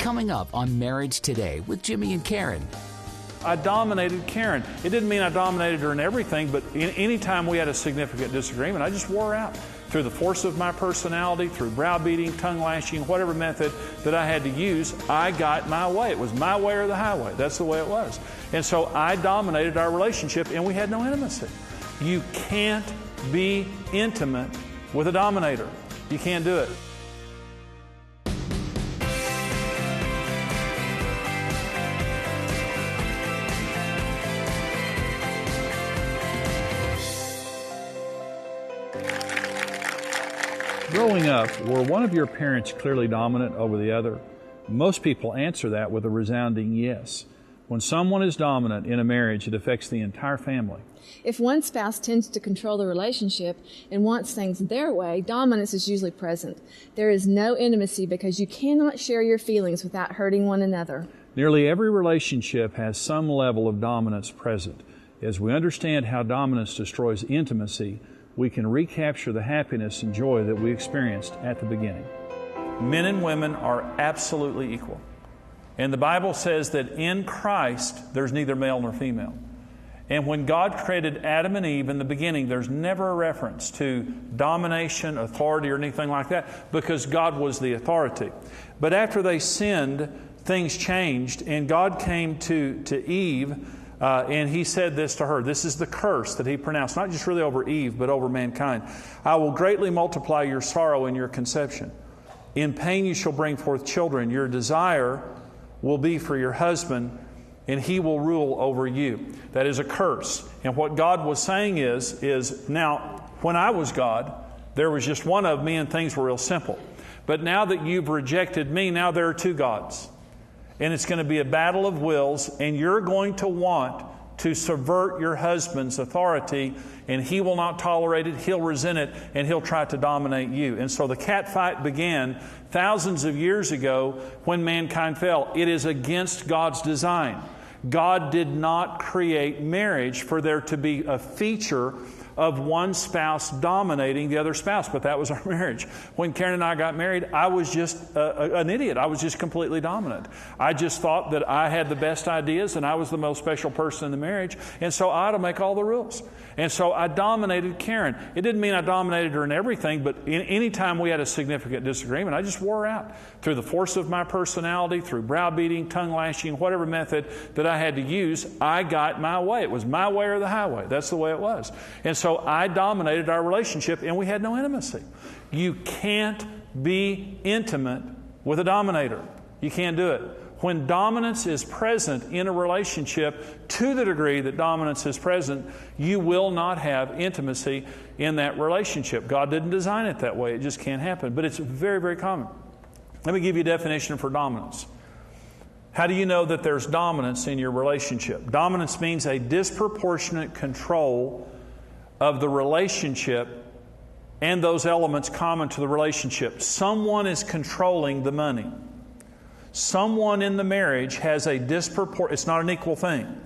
Coming up on Marriage Today with Jimmy and Karen. I dominated Karen. It didn't mean I dominated her in everything, but any time we had a significant disagreement, I just wore her out. Through the force of my personality, through browbeating, tongue lashing, whatever method that I had to use, I got my way. It was my way or the highway. That's the way it was. And so I dominated our relationship, and we had no intimacy. You can't be intimate with a dominator. You can't do it. Growing up, were one of your parents clearly dominant over the other? Most people answer that with a resounding yes. When someone is dominant in a marriage, it affects the entire family. If one spouse tends to control the relationship and wants things their way, dominance is usually present. There is no intimacy because you cannot share your feelings without hurting one another. Nearly every relationship has some level of dominance present. As we understand how dominance destroys intimacy, we can recapture the happiness and joy that we experienced at the beginning. Men and women are absolutely equal. And the Bible says that in Christ, there's neither male nor female. And when God created Adam and Eve in the beginning, there's never a reference to domination, authority, or anything like that, because God was the authority. But after they sinned, things changed, and God came to Eve, and He said this to her. This is the curse that He pronounced, not just really over Eve, but over mankind. I will greatly multiply your sorrow in your conception. In pain you shall bring forth children. Your desire will be for your husband, and he will rule over you. That is a curse. And what God was saying is now, when I was God, there was just one of me and things were real simple. But now that you've rejected me, now there are two gods. And it's going to be a battle of wills, and you're going to want to subvert your husband's authority, and he will not tolerate it, he'll resent it, and he'll try to dominate you. And so the cat fight began thousands of years ago when mankind fell. It is against God's design. God did not create marriage for there to be a feature of one spouse dominating the other spouse, but that was our marriage. When Karen and I got married, I was just an idiot. I was just completely dominant. I just thought that I had the best ideas and I was the most special person in the marriage, and so I ought to make all the rules. And so I dominated Karen. It didn't mean I dominated her in everything, but any time we had a significant disagreement, I just wore her out. Through the force of my personality, through browbeating, tongue lashing, whatever method that I had to use, I got my way. It was my way or the highway. That's the way it was. And so I dominated our relationship, and we had no intimacy. You can't be intimate with a dominator. You can't do it. When dominance is present in a relationship, to the degree that dominance is present, you will not have intimacy in that relationship. God didn't design it that way. It just can't happen. But it's very, very common. Let me give you a definition for dominance. How do you know that there's dominance in your relationship? Dominance means a disproportionate control of the relationship and those elements common to the relationship. Someone is controlling the money. Someone in the marriage has a it's not an equal thing.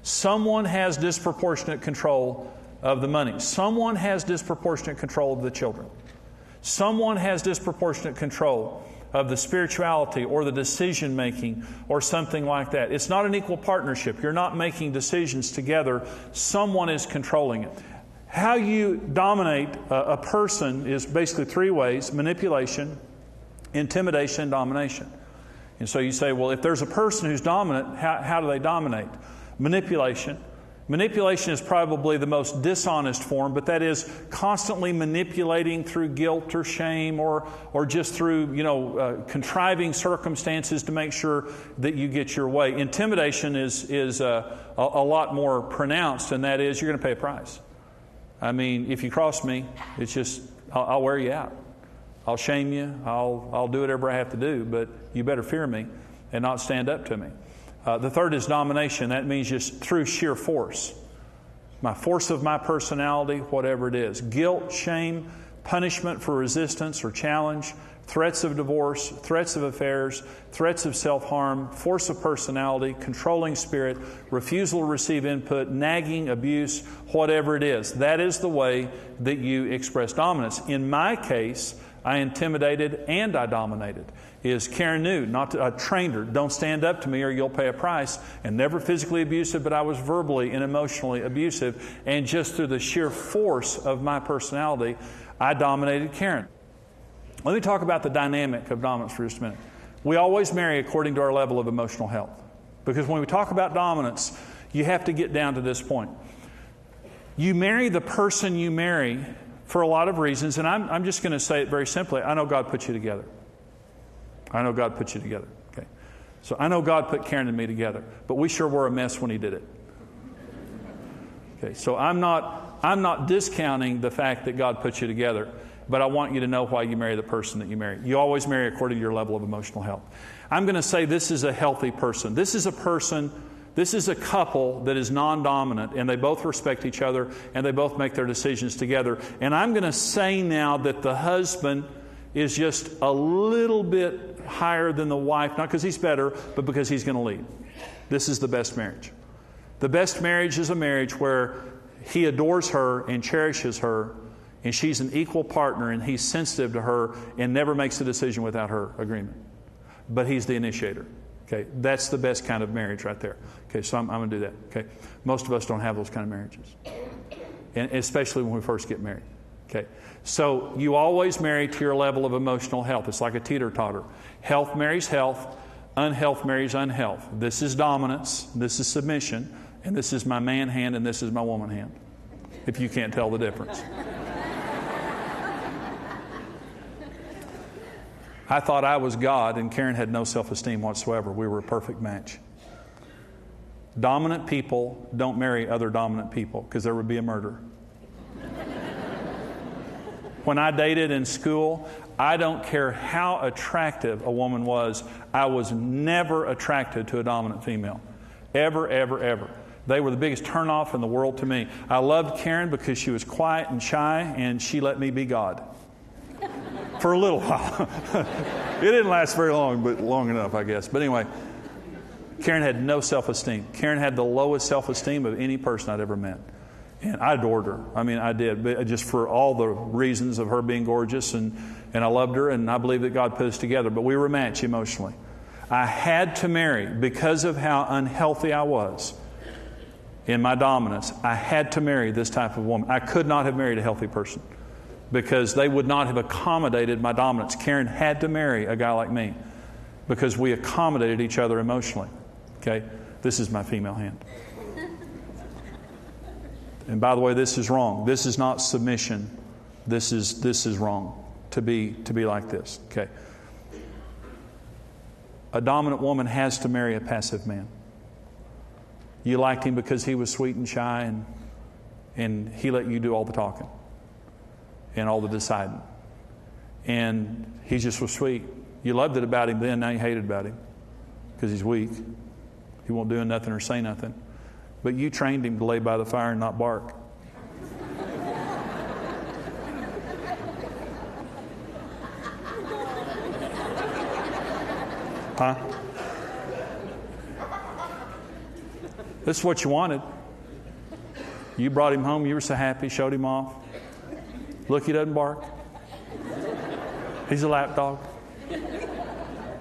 Someone has disproportionate control of the money. Someone has disproportionate control of the children. Someone has disproportionate control of the spirituality or the decision making or something like that. It's not an equal partnership. You're not making decisions together. Someone is controlling it. How you dominate a person is basically three ways: manipulation, intimidation, and domination. And so you say, well, if there's a person who's dominant, how do they dominate? Manipulation. Manipulation is probably the most dishonest form, but that is constantly manipulating through guilt or shame or just through, contriving circumstances to make sure that you get your way. Intimidation is a lot more pronounced, and that is you're going to pay a price. I mean, if you cross me, it's just, I'll wear you out. I'll shame you. I'll do whatever I have to do, but you better fear me and not stand up to me. The third is domination. That means just through sheer force. My force of my personality, whatever it is. Guilt, shame, punishment for resistance or challenge, threats of divorce, threats of affairs, threats of self-harm, force of personality, controlling spirit, refusal to receive input, nagging, abuse, whatever it is. That is the way that you express dominance. In my case, I intimidated and I dominated. Is Karen knew, I trained her, don't stand up to me or you'll pay a price. And never physically abusive, but I was verbally and emotionally abusive. And just through the sheer force of my personality, I dominated Karen. Let me talk about the dynamic of dominance for just a minute. We always marry according to our level of emotional health. Because when we talk about dominance, you have to get down to this point. You marry the person you marry for a lot of reasons, and I'm just going to say it very simply. I know God put you together. I know God put you together. Okay, so I know God put Karen and me together, but we sure were a mess when He did it. Okay, so I'm not discounting the fact that God put you together, but I want you to know why you marry the person that you marry. You always marry according to your level of emotional health. I'm going to say this is a healthy person. This is a couple that is non-dominant, and they both respect each other, and they both make their decisions together. And I'm going to say now that the husband is just a little bit higher than the wife, not because he's better, but because he's going to lead. This is the best marriage. The best marriage is a marriage where he adores her and cherishes her, and she's an equal partner, and he's sensitive to her and never makes a decision without her agreement. But he's the initiator. Okay, that's the best kind of marriage right there. Okay, so I'm going to do that. Okay, most of us don't have those kind of marriages, and especially when we first get married. Okay, so you always marry to your level of emotional health. It's like a teeter-totter. Health marries health. Unhealth marries unhealth. This is dominance. This is submission. And this is my man hand, and this is my woman hand, if you can't tell the difference. I thought I was God, and Karen had no self-esteem whatsoever. We were a perfect match. Dominant people don't marry other dominant people because there would be a murder. When I dated in school, I don't care how attractive a woman was, I was never attracted to a dominant female. Ever, ever, ever. They were the biggest turnoff in the world to me. I loved Karen because she was quiet and shy, and she let me be God. For a little while. It didn't last very long, but long enough, I guess. But anyway, Karen had no self-esteem. Karen had the lowest self-esteem of any person I'd ever met. And I adored her. I mean, I did, but just for all the reasons of her being gorgeous, and I loved her, and I believe that God put us together. But we were a match emotionally. I had to marry because of how unhealthy I was in my dominance. I had to marry this type of woman. I could not have married a healthy person because they would not have accommodated my dominance. Karen had to marry a guy like me because we accommodated each other emotionally. Okay? This is my female hand. And by the way, this is wrong. This is not submission. This is wrong to be like this. Okay. A dominant woman has to marry a passive man. You liked him because he was sweet and shy, and he let you do all the talking and all the deciding. And he just was sweet. You loved it about him then, now you hate it about him because he's weak. He won't do nothing or say nothing. But you trained him to lay by the fire and not bark. Huh? This is what you wanted. You brought him home. You were so happy. Showed him off. Look, he doesn't bark. He's a lap dog.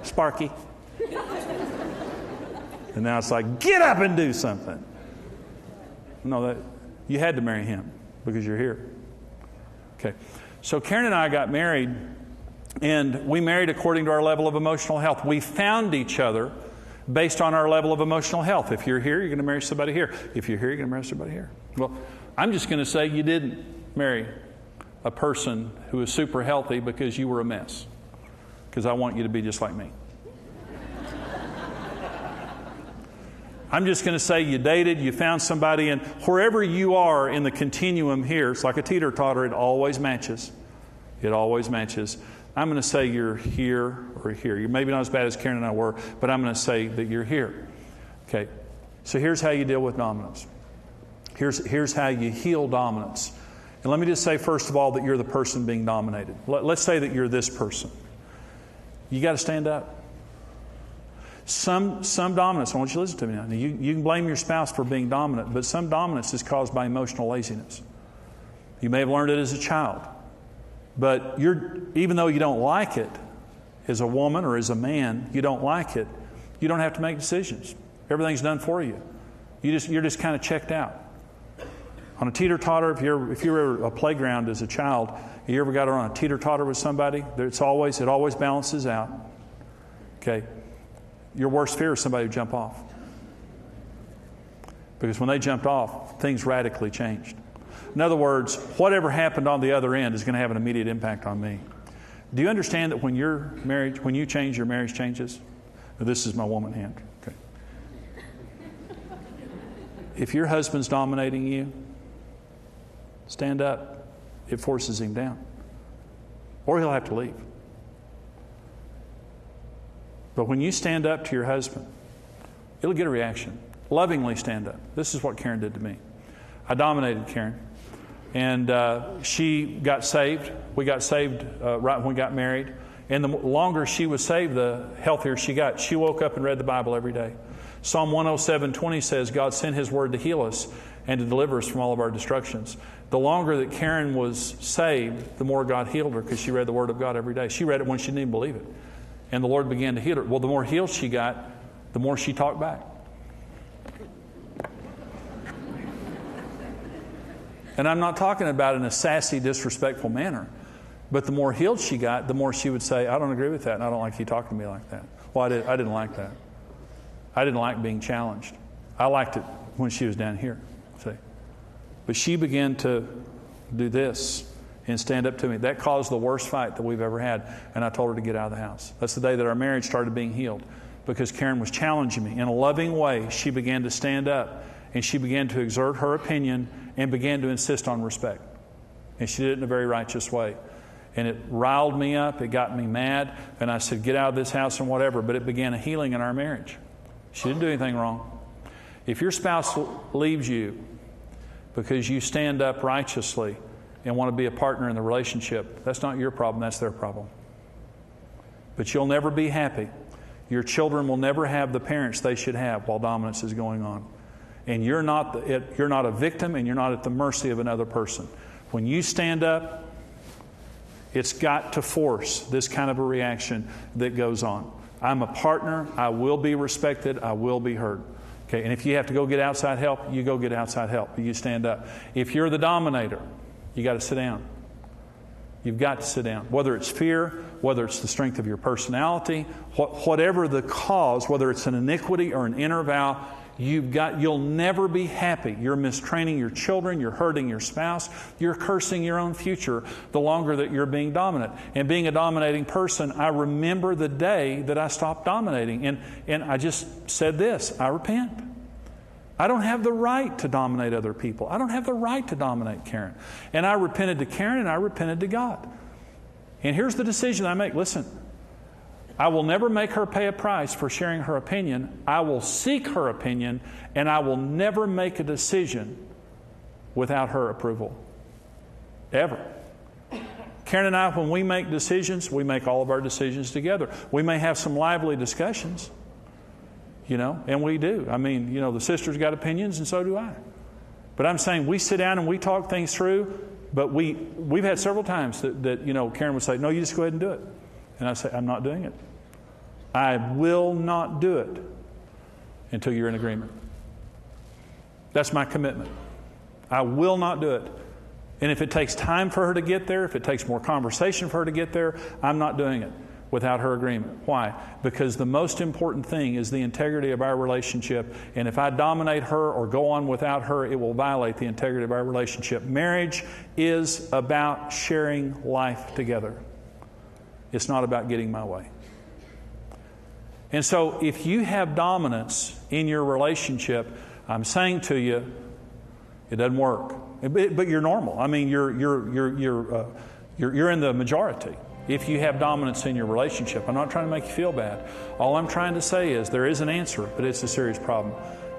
Sparky. And now it's like, get up and do something. No, you had to marry him because you're here. Okay. So Karen and I got married, and we married according to our level of emotional health. We found each other based on our level of emotional health. If you're here, you're going to marry somebody here. If you're here, you're going to marry somebody here. Well, I'm just going to say you didn't marry a person who is super healthy because you were a mess. Because I want you to be just like me. I'm just going to say you dated, you found somebody, and wherever you are in the continuum here, it's like a teeter-totter, it always matches. It always matches. I'm going to say you're here or here. You're maybe not as bad as Karen and I were, but I'm going to say that you're here. Okay, so here's how you deal with dominance. Here's how you heal dominance. And let me just say, first of all, that you're the person being dominated. Let's say that you're this person. You got to stand up. Some dominance, I want you to listen to me now. You can blame your spouse for being dominant, but some dominance is caused by emotional laziness. You may have learned it as a child. But even though you don't like it, as a woman or as a man, you don't like it, you don't have to make decisions. Everything's done for you. You're just kind of checked out. On a teeter-totter, if you were a playground as a child, you ever got on a teeter-totter with somebody? It always balances out. Okay? Your worst fear is somebody who jump off. Because when they jumped off, things radically changed. In other words, whatever happened on the other end is going to have an immediate impact on me. Do you understand that when you change, your marriage changes? Now, this is my woman hand. Okay. If your husband's dominating you, stand up. It forces him down. Or he'll have to leave. But when you stand up to your husband, it'll get a reaction. Lovingly stand up. This is what Karen did to me. I dominated Karen. And she got saved. We got saved right when we got married. And the longer she was saved, the healthier she got. She woke up and read the Bible every day. Psalm 107:20 says, God sent His word to heal us and to deliver us from all of our destructions. The longer that Karen was saved, the more God healed her because she read the Word of God every day. She read it when she didn't even believe it. And the Lord began to heal her. Well, the more healed she got, the more she talked back. And I'm not talking about in a sassy, disrespectful manner. But the more healed she got, the more she would say, I don't agree with that, and I don't like you talking to me like that. Well, I didn't like that. I didn't like being challenged. I liked it when she was down here. See? But she began to do this and stand up to me. That caused the worst fight that we've ever had, and I told her to get out of the house. That's the day that our marriage started being healed, because Karen was challenging me. In a loving way, she began to stand up, and she began to exert her opinion and began to insist on respect. And she did it in a very righteous way. And it riled me up. It got me mad. And I said, get out of this house and whatever. But it began a healing in our marriage. She didn't do anything wrong. If your spouse leaves you because you stand up righteously and want to be a partner in the relationship, that's not your problem. That's their problem. But you'll never be happy. Your children will never have the parents they should have while dominance is going on. And you're not a victim, and you're not at the mercy of another person. When you stand up, it's got to force this kind of a reaction that goes on. I'm a partner. I will be respected. I will be heard. Okay, and if you have to go get outside help, you go get outside help. You stand up. If you're the dominator, you got to sit down. You've got to sit down. Whether it's fear, whether it's the strength of your personality, whatever the cause, whether it's an iniquity or an inner vow, you'll never be happy. You're mistraining your children. You're hurting your spouse. You're cursing your own future the longer that you're being dominant. And being a dominating person, I remember the day that I stopped dominating. And I just said this, I repent. I don't have the right to dominate other people. I don't have the right to dominate Karen. And I repented to Karen, and I repented to God. And here's the decision I make. Listen. I will never make her pay a price for sharing her opinion. I will seek her opinion, and I will never make a decision without her approval. Ever. Karen and I, when we make decisions, we make all of our decisions together. We may have some lively discussions, and we do. I mean, the sister's got opinions, and so do I. But I'm saying we sit down and we talk things through, but we've had several times that Karen would say, no, you just go ahead and do it. And I say, I'm not doing it. I will not do it until you're in agreement. That's my commitment. I will not do it. And if it takes time for her to get there, if it takes more conversation for her to get there, I'm not doing it without her agreement. Why? Because the most important thing is the integrity of our relationship. And if I dominate her or go on without her, it will violate the integrity of our relationship. Marriage is about sharing life together. It's not about getting my way. And so if you have dominance in your relationship, I'm saying to you, it doesn't work. But you're normal. I mean, you're in the majority if you have dominance in your relationship. I'm not trying to make you feel bad. All I'm trying to say is there is an answer, but it's a serious problem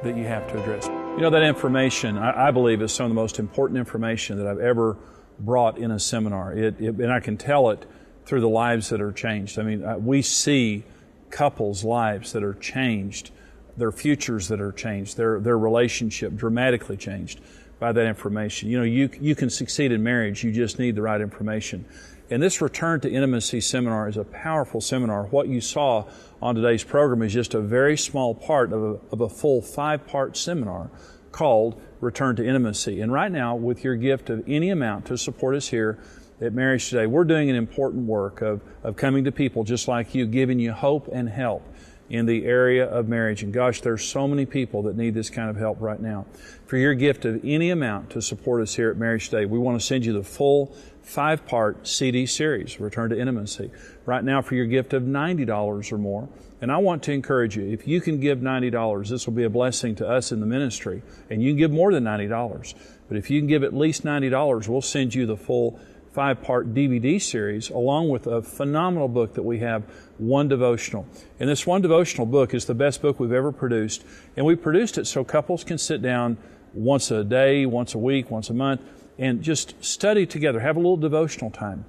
that you have to address. That information, I believe, is some of the most important information that I've ever brought in a seminar. And I can tell it through the lives that are changed. I mean, we see couples' lives that are changed, their futures that are changed, their relationship dramatically changed by that information. You know, you can succeed in marriage, you just need the right information. And this Return to Intimacy seminar is a powerful seminar. What you saw on today's program is just a very small part of a full 5-part seminar called Return to Intimacy. And right now, with your gift of any amount to support us here at Marriage Today, we're doing an important work of coming to people just like you, giving you hope and help in the area of marriage. And gosh, there's so many people that need this kind of help right now. For your gift of any amount to support us here at Marriage Today, we want to send you the full 5-part CD series, Return to Intimacy. Right now, for your gift of $90 or more, and I want to encourage you, if you can give $90, this will be a blessing to us in the ministry, and you can give more than $90. But if you can give at least $90, we'll send you the full 5-part DVD series, along with a phenomenal book that we have, One Devotional. And this One Devotional book is the best book we've ever produced. And we produced it so couples can sit down once a day, once a week, once a month, and just study together, have a little devotional time.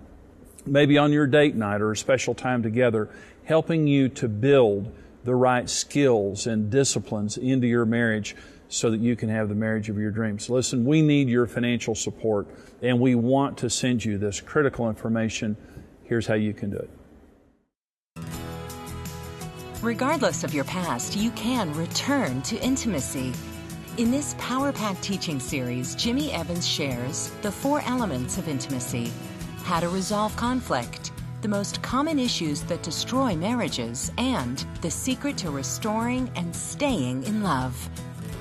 Maybe on your date night or a special time together, helping you to build the right skills and disciplines into your marriage so that you can have the marriage of your dreams. Listen, we need your financial support, and we want to send you this critical information. Here's how you can do it. Regardless of your past, you can return to intimacy. In this power-packed teaching series, Jimmy Evans shares the 4 elements of intimacy: how to resolve conflict, the most common issues that destroy marriages, and the secret to restoring and staying in love.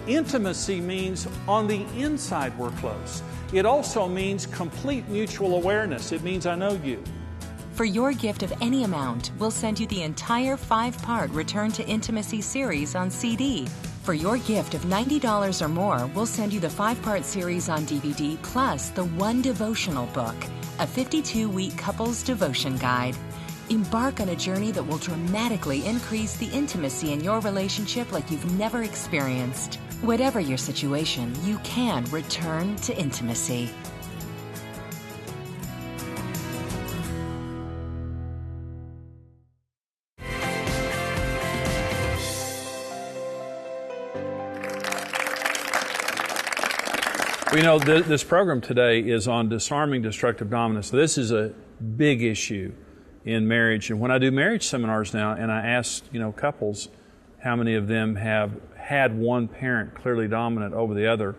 Intimacy means on the inside we're close. It also means complete mutual awareness. It means I know you. For your gift of any amount, we'll send you the entire 5-part Return to Intimacy series on CD. For your gift of $90 or more, we'll send you the 5-part series on DVD plus the One Devotional book, a 52-week couples devotion guide. Embark on a journey that will dramatically increase the intimacy in your relationship like you've never experienced. Whatever your situation, you can return to intimacy. We know this program today is on disarming destructive dominance. This is a big issue in marriage. And when I do marriage seminars now, and I ask, couples, how many of them have had one parent clearly dominant over the other,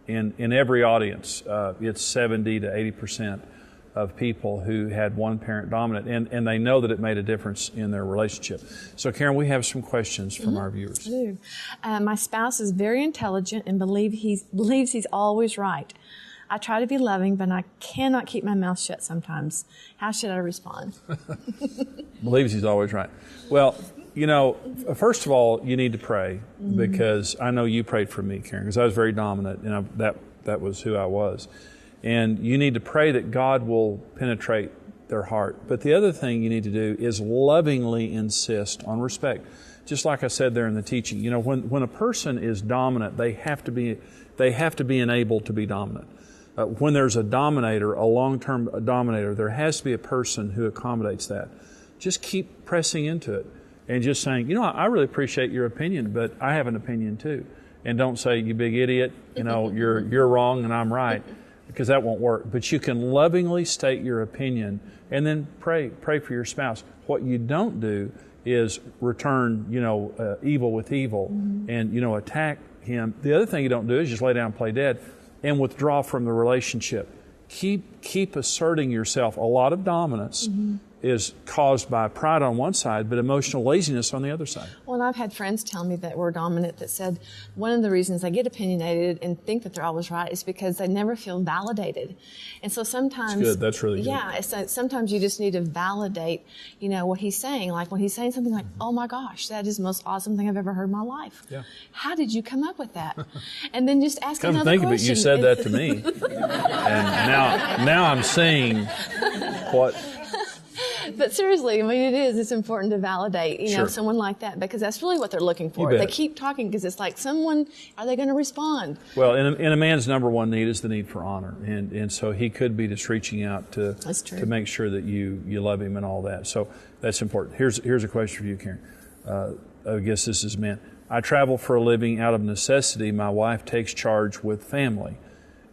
in every audience, it's 70 to 80% of people who had one parent dominant, and they know that it made a difference in their relationship. So, Karen, we have some questions from our viewers. I do. My spouse is very intelligent and believes he's always right. I try to be loving, but I cannot keep my mouth shut sometimes. How should I respond? Believes he's always right. Well, first of all, you need to pray, because I know you prayed for me, Karen, because I was very dominant, and that was who I was. And you need to pray that God will penetrate their heart. But the other thing you need to do is lovingly insist on respect. Just like I said there in the teaching, when a person is dominant, they have to be enabled to be dominant. When there's a dominator, a long-term dominator, there has to be a person who accommodates that. Just keep pressing into it and just saying, I really appreciate your opinion, but I have an opinion too. And don't say, you big idiot, you're wrong and I'm right, because that won't work. But you can lovingly state your opinion and then pray for your spouse. What you don't do is return, evil with evil and, attack him. The other thing you don't do is just lay down and play dead and withdraw from the relationship. Keep asserting yourself. A lot of dominance is caused by pride on one side, but emotional laziness on the other side. Well, and I've had friends tell me that we're dominant that said one of the reasons they get opinionated and think that they're always right is because they never feel validated. And so sometimes... That's good. That's really good. Yeah. So sometimes you just need to validate, what he's saying. Like when he's saying something like, oh my gosh, that is the most awesome thing I've ever heard in my life. Yeah. How did you come up with that? And then just ask another question. Come to think of it, you said that to me. And now I'm seeing what... But seriously, it's important to validate, someone like that, because that's really what they're looking for. They keep talking because it's like are they going to respond? Well, in a man's number one need is the need for honor. And so he could be just reaching out to make sure that you love him and all that. So that's important. Here's a question for you, Karen. I guess this is men. I travel for a living out of necessity. My wife takes charge with family.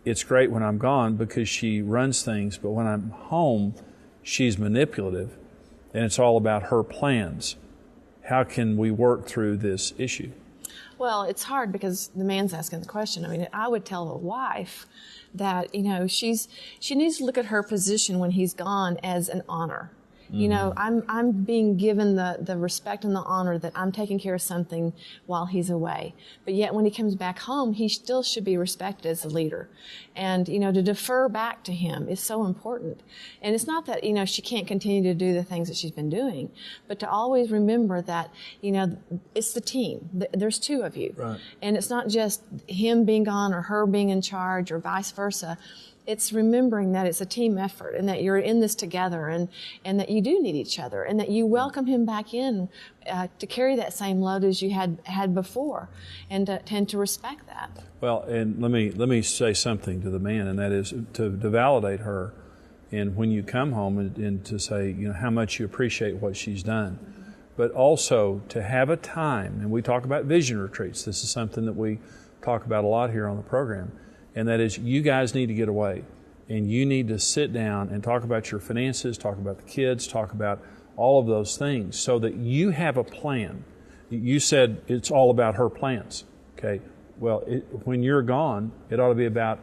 it's great when I'm gone because she runs things, but when I'm home, she's manipulative, and it's all about her plans. How can we work through this issue? Well, it's hard because the man's asking the question. I mean, I would tell the wife that, she needs to look at her position when he's gone as an honor. I'm being given the respect and the honor that I'm taking care of something while he's away. But yet when he comes back home, he still should be respected as a leader. And, to defer back to him is so important. And it's not that, she can't continue to do the things that she's been doing, but to always remember that, it's the team. There's two of you. Right. And it's not just him being gone or her being in charge or vice versa. It's remembering that it's a team effort and that you're in this together and that you do need each other and that you welcome him back in to carry that same load as you had before and to respect that. Well, and let me say something to the man, and that is to validate her, and when you come home and to say, how much you appreciate what she's done. But also to have a time, and we talk about vision retreats. This is something that we talk about a lot here on the program. And that is, you guys need to get away, and you need to sit down and talk about your finances, talk about the kids, talk about all of those things so that you have a plan. You said it's all about her plans, okay? Well, when you're gone, it ought to be about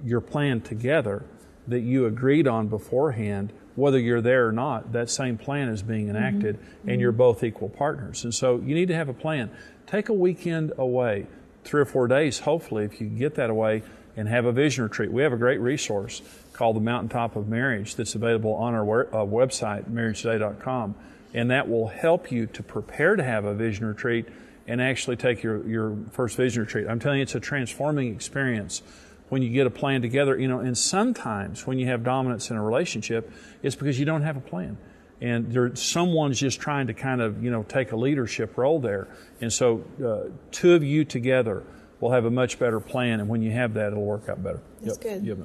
your plan together that you agreed on beforehand. Whether you're there or not, that same plan is being enacted, and you're both equal partners. And so you need to have a plan. Take a weekend away, 3 or 4 days, hopefully, if you can get that away, and have a vision retreat. We have a great resource called the Mountaintop of Marriage that's available on our website, marriagetoday.com, and that will help you to prepare to have a vision retreat and actually take your first vision retreat. I'm telling you, it's a transforming experience when you get a plan together. And sometimes when you have dominance in a relationship, it's because you don't have a plan. And someone's just trying to kind of, take a leadership role there. And so two of you together will have a much better plan, and when you have that, it'll work out better. That's good. You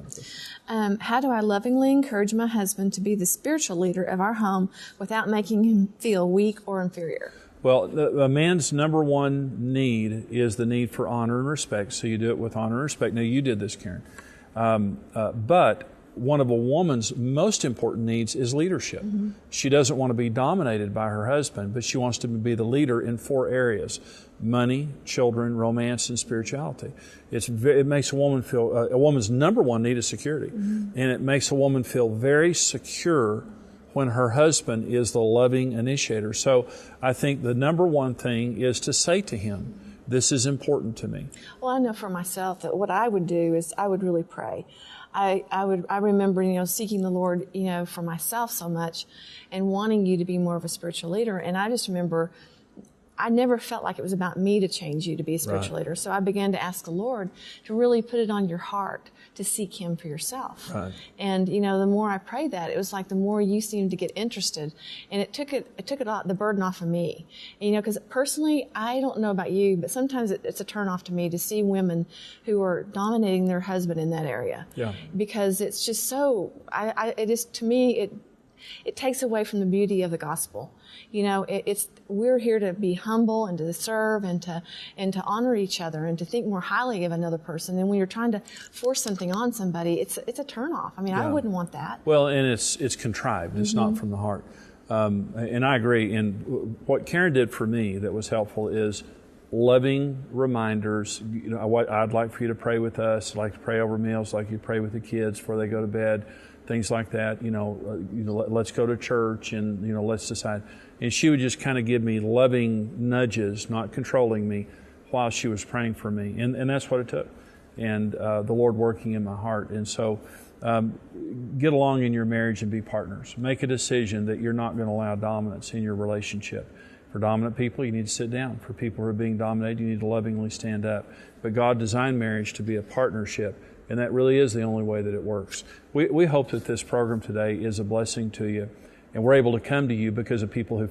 have how do I lovingly encourage my husband to be the spiritual leader of our home without making him feel weak or inferior? Well, a man's number one need is the need for honor and respect, so you do it with honor and respect. Now, you did this, Karen. But one of a woman's most important needs is leadership. She doesn't want to be dominated by her husband, but she wants to be the leader in 4 areas: money, children, romance, and spirituality. It makes a woman feel, a woman's number one need is security. And it makes a woman feel very secure when her husband is the loving initiator. So I think the number one thing is to say to him, this is important to me. Well, I know for myself that what I would do is I would really pray. I remember, seeking the Lord, for myself so much and wanting you to be more of a spiritual leader. And I just remember I never felt like it was about me to change you to be a spiritual leader. So I began to ask the Lord to really put it on your heart to seek Him for yourself. Right. And, the more I prayed that, it was like the more you seemed to get interested. And it took the burden off of me. And, because personally, I don't know about you, but sometimes it's a turn off to me to see women who are dominating their husband in that area. Yeah. Because it's just so, it is, to me, it takes away from the beauty of the gospel. We're here to be humble and to serve and to honor each other and to think more highly of another person. And when you're trying to force something on somebody, it's a turnoff. I mean, I wouldn't want that. Well, and it's contrived. It's not from the heart. And I agree. And what Karen did for me that was helpful is loving reminders. I'd like for you to pray with us. I'd like to pray over meals, like you pray with the kids before they go to bed. Things like that, let's go to church and, let's decide. And she would just kind of give me loving nudges, not controlling me, while she was praying for me. And that's what it took. And the Lord working in my heart. And so get along in your marriage and be partners. Make a decision that you're not going to allow dominance in your relationship. For dominant people, you need to sit down. For people who are being dominated, you need to lovingly stand up. But God designed marriage to be a partnership. And that really is the only way that it works. We hope that this program today is a blessing to you. And we're able to come to you because of people who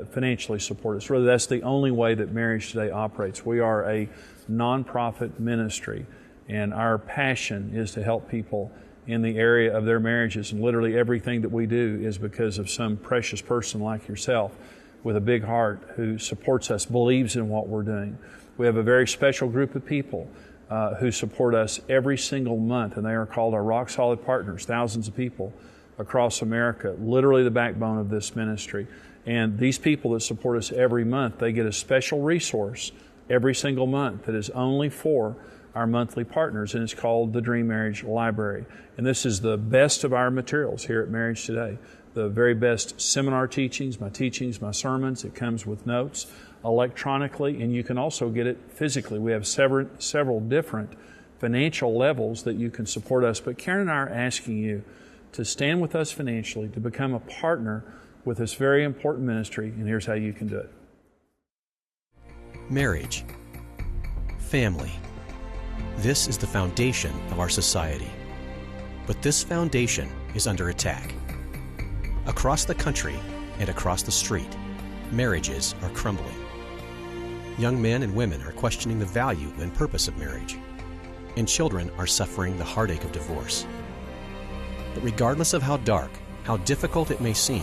financially support us. Really, that's the only way that Marriage Today operates. We are a nonprofit ministry. And our passion is to help people in the area of their marriages. And literally everything that we do is because of some precious person like yourself with a big heart who supports us, believes in what we're doing. We have a very special group of people who support us every single month, and they are called our Rock Solid Partners, thousands of people across America, literally the backbone of this ministry. And these people that support us every month, they get a special resource every single month that is only for our monthly partners, and it's called the Dream Marriage Library. And this is the best of our materials here at Marriage Today. The very best seminar teachings, my sermons. It comes with notes electronically, and you can also get it physically. We have several different financial levels that you can support us. But Karen and I are asking you to stand with us financially, to become a partner with this very important ministry, and here's how you can do it. Marriage. Family. This is the foundation of our society. But this foundation is under attack. Across the country and across the street, marriages are crumbling. Young men and women are questioning the value and purpose of marriage, and children are suffering the heartache of divorce. But regardless of how dark, how difficult it may seem,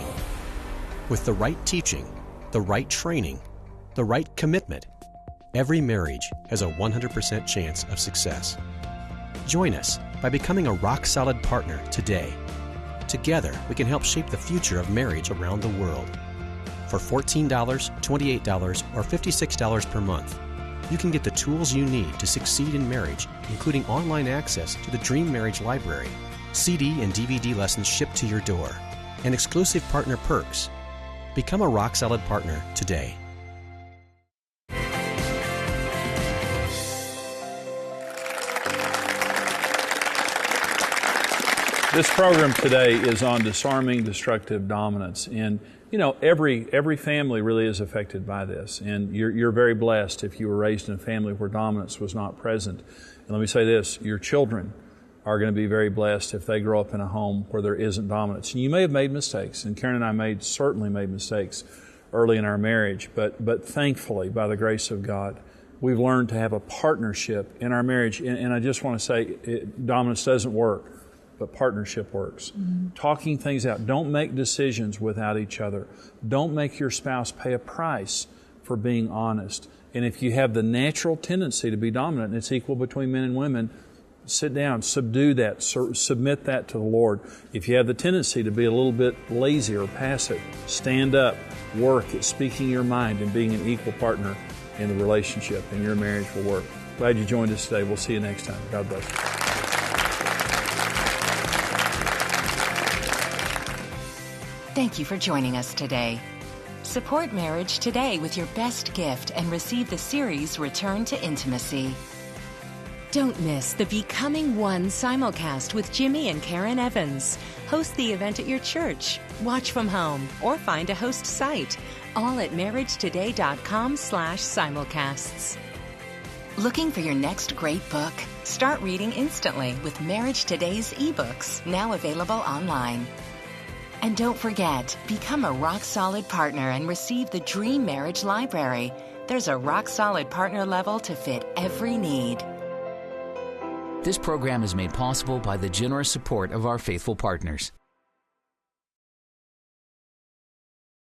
with the right teaching, the right training, the right commitment, every marriage has a 100% chance of success. Join us by becoming a rock-solid partner today. Together, we can help shape the future of marriage around the world. For $14, $28, or $56 per month, you can get the tools you need to succeed in marriage, including online access to the Dream Marriage Library, CD and DVD lessons shipped to your door, and exclusive partner perks. Become a rock-solid partner today. This program today is on disarming destructive dominance, and you know every family really is affected by this. And you're very blessed if you were raised in a family where dominance was not present. And let me say this: your children are going to be very blessed if they grow up in a home where there isn't dominance. And you may have made mistakes, and Karen and I certainly made mistakes early in our marriage, but thankfully, by the grace of God, we've learned to have a partnership in our marriage. And I just want to say, dominance doesn't work, but partnership works. Mm-hmm. Talking things out. Don't make decisions without each other. Don't make your spouse pay a price for being honest. And if you have the natural tendency to be dominant, and it's equal between men and women, sit down, subdue that, submit that to the Lord. If you have the tendency to be a little bit lazy or passive, stand up, work at speaking your mind and being an equal partner in the relationship, and your marriage will work. Glad you joined us today. We'll see you next time. God bless you. Thank you for joining us today. Support Marriage Today with your best gift and receive the series Return to Intimacy. Don't miss the Becoming One simulcast with Jimmy and Karen Evans. Host the event at your church, watch from home, or find a host site. All at marriagetoday.com/simulcasts. Looking for your next great book? Start reading instantly with Marriage Today's ebooks, now available online. And don't forget, become a rock-solid partner and receive the Dream Marriage Library. There's a rock-solid partner level to fit every need. This program is made possible by the generous support of our faithful partners.